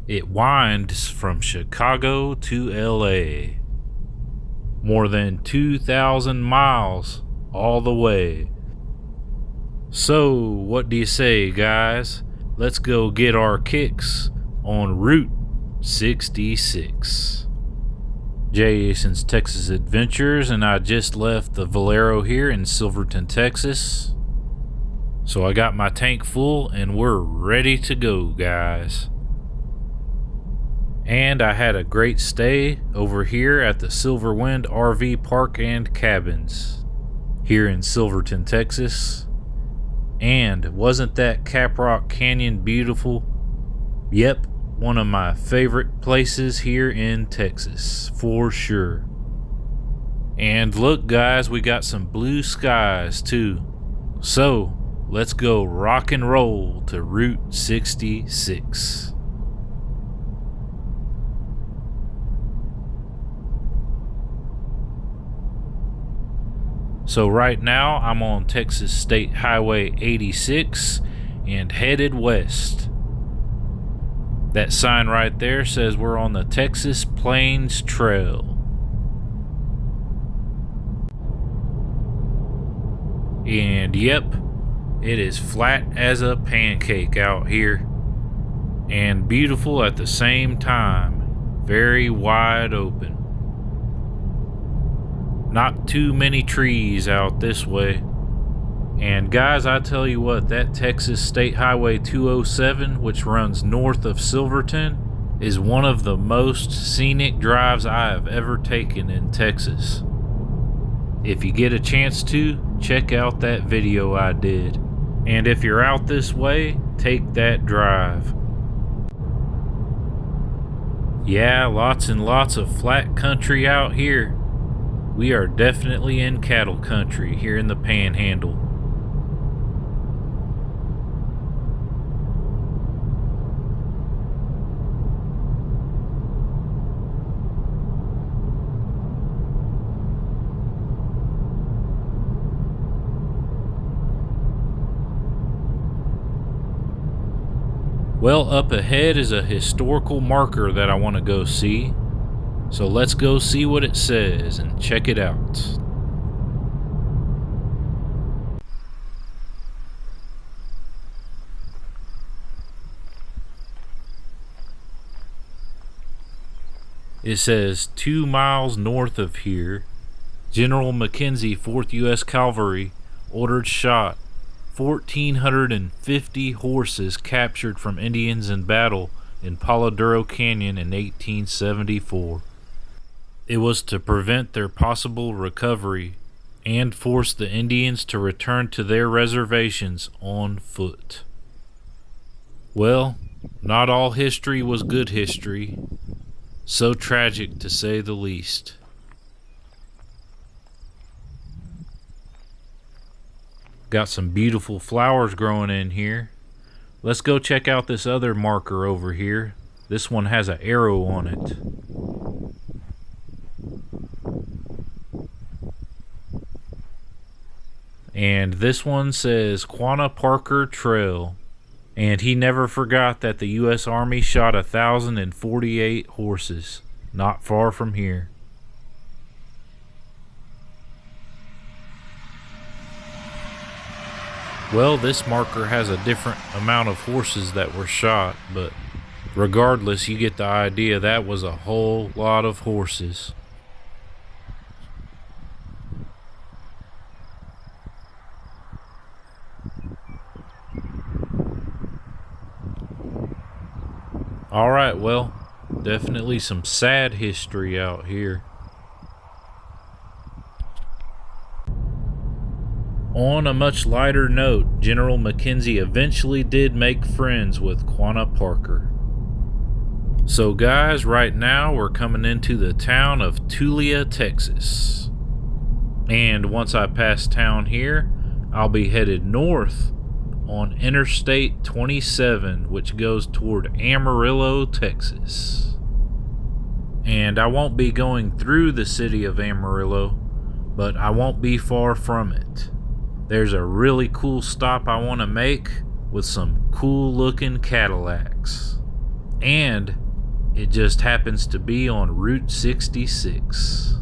It winds from Chicago to LA. More than 2,000 miles all the way. So, what do you say, guys? Let's go get our kicks on Route 66. Jason's Texas Adventures, and I just left the Valero here in Silverton, Texas. So I got my tank full and we're ready to go, guys. And I had a great stay over here at the Silverwind RV Park and Cabins here in Silverton, Texas. And wasn't that Caprock Canyon beautiful? Yep, one of my favorite places here in Texas, for sure. And look, guys, we got some blue skies too. So, let's go rock and roll to Route 66. So right now I'm on Texas State Highway 86 and headed west. That sign right there says we're on the Texas Plains Trail. And yep, it is flat as a pancake out here. And beautiful at the same time. Very wide open. Not too many trees out this way. And guys, I tell you what, that Texas State Highway 207, which runs north of Silverton, is one of the most scenic drives I have ever taken in Texas. If you get a chance to, check out that video I did. And if you're out this way, take that drive. Yeah, lots and lots of flat country out here. We are definitely in cattle country here in the Panhandle. Well, up ahead is a historical marker that I want to go see. So let's go see what it says and check it out. It says 2 miles north of here, General McKenzie, 4th U.S. Cavalry, ordered shot 1,450 horses captured from Indians in battle in Palo Duro Canyon in 1874. It was to prevent their possible recovery and force the Indians to return to their reservations on foot. Well, not all history was good history. So tragic, to say the least. Got some beautiful flowers growing in here. Let's go check out this other marker over here. This one has an arrow on it. And this one says Quanah Parker Trail. And he never forgot that the U.S. Army shot 1,048 horses, not far from here. Well, this marker has a different amount of horses that were shot, but regardless, you get the idea. That was a whole lot of horses. Alright, well, definitely some sad history out here. On a much lighter note, General McKenzie eventually did make friends with Quanah Parker. So guys, right now we're coming into the town of Tulia, Texas. And once I pass town here, I'll be headed north on Interstate 27, which goes toward Amarillo, Texas. And I won't be going through the city of Amarillo, but I won't be far from it. There's a really cool stop I want to make with some cool looking Cadillacs. And it just happens to be on Route 66.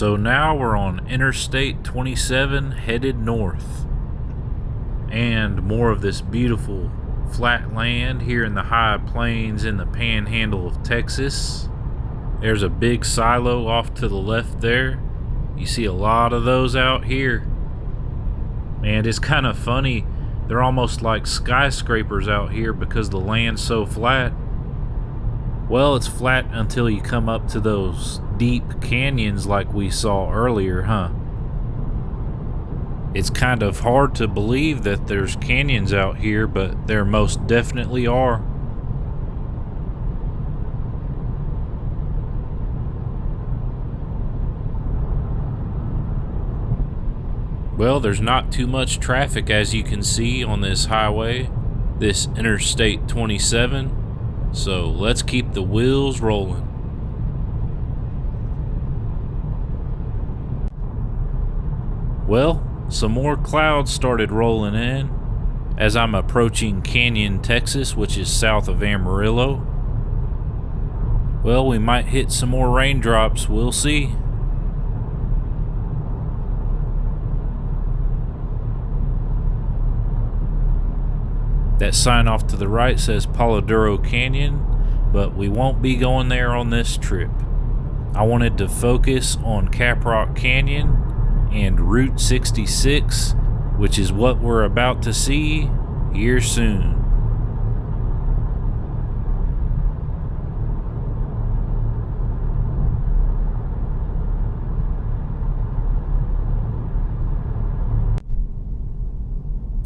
So now we're on Interstate 27 headed north. And more of this beautiful flat land here in the high plains in the panhandle of Texas. There's a big silo off to the left there. You see a lot of those out here. And it's kind of funny. They're almost like skyscrapers out here because the land's so flat. Well, it's flat until you come up to those deep canyons like we saw earlier, huh? It's kind of hard to believe that there's canyons out here, but there most definitely are. Well, there's not too much traffic as you can see on this highway, this Interstate 27. So let's keep the wheels rolling. Well, some more clouds started rolling in as I'm approaching Canyon, Texas, which is south of Amarillo. Well, we might hit some more raindrops, we'll see. That sign off to the right says Palo Duro Canyon, but we won't be going there on this trip. I wanted to focus on Caprock Canyon and Route 66, which is what we're about to see here soon.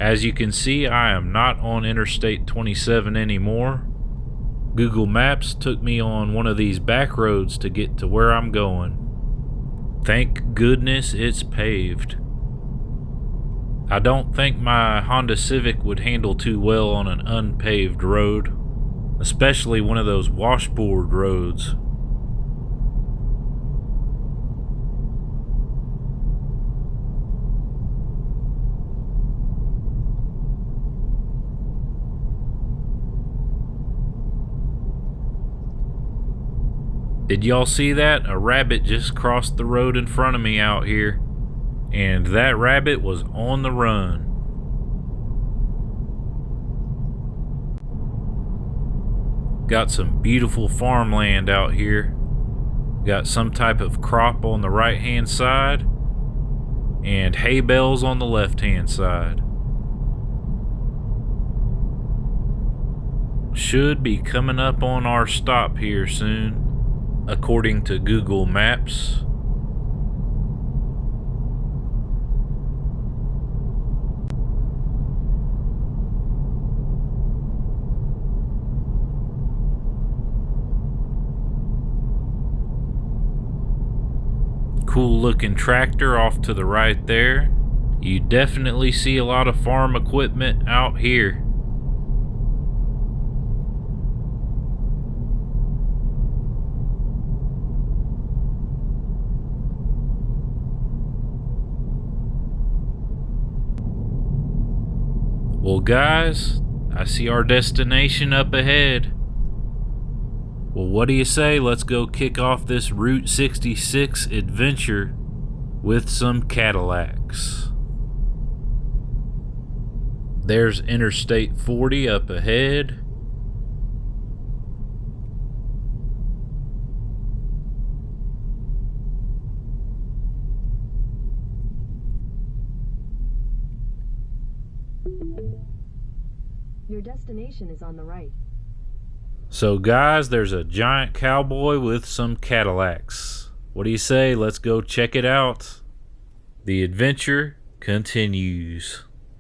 As you can see, I am not on Interstate 27 anymore. Google Maps took me on one of these back roads to get to where I'm going. Thank goodness it's paved. I don't think my Honda Civic would handle too well on an unpaved road, especially one of those washboard roads. Did y'all see that? A rabbit just crossed the road in front of me out here, and that rabbit was on the run. Got some beautiful farmland out here. Got some type of crop on the right hand side and hay bales on the left hand side. Should be coming up on our stop here soon, according to Google Maps. Cool looking tractor off to the right there. You definitely see a lot of farm equipment out here. Well guys, I see our destination up ahead. Well, what do you say? Let's go kick off this Route 66 adventure with some Cadillacs. There's Interstate 40 up ahead. Your destination is on the right. So guys, there's a giant cowboy with some Cadillacs. What do you say? Let's go check it out. The adventure continues.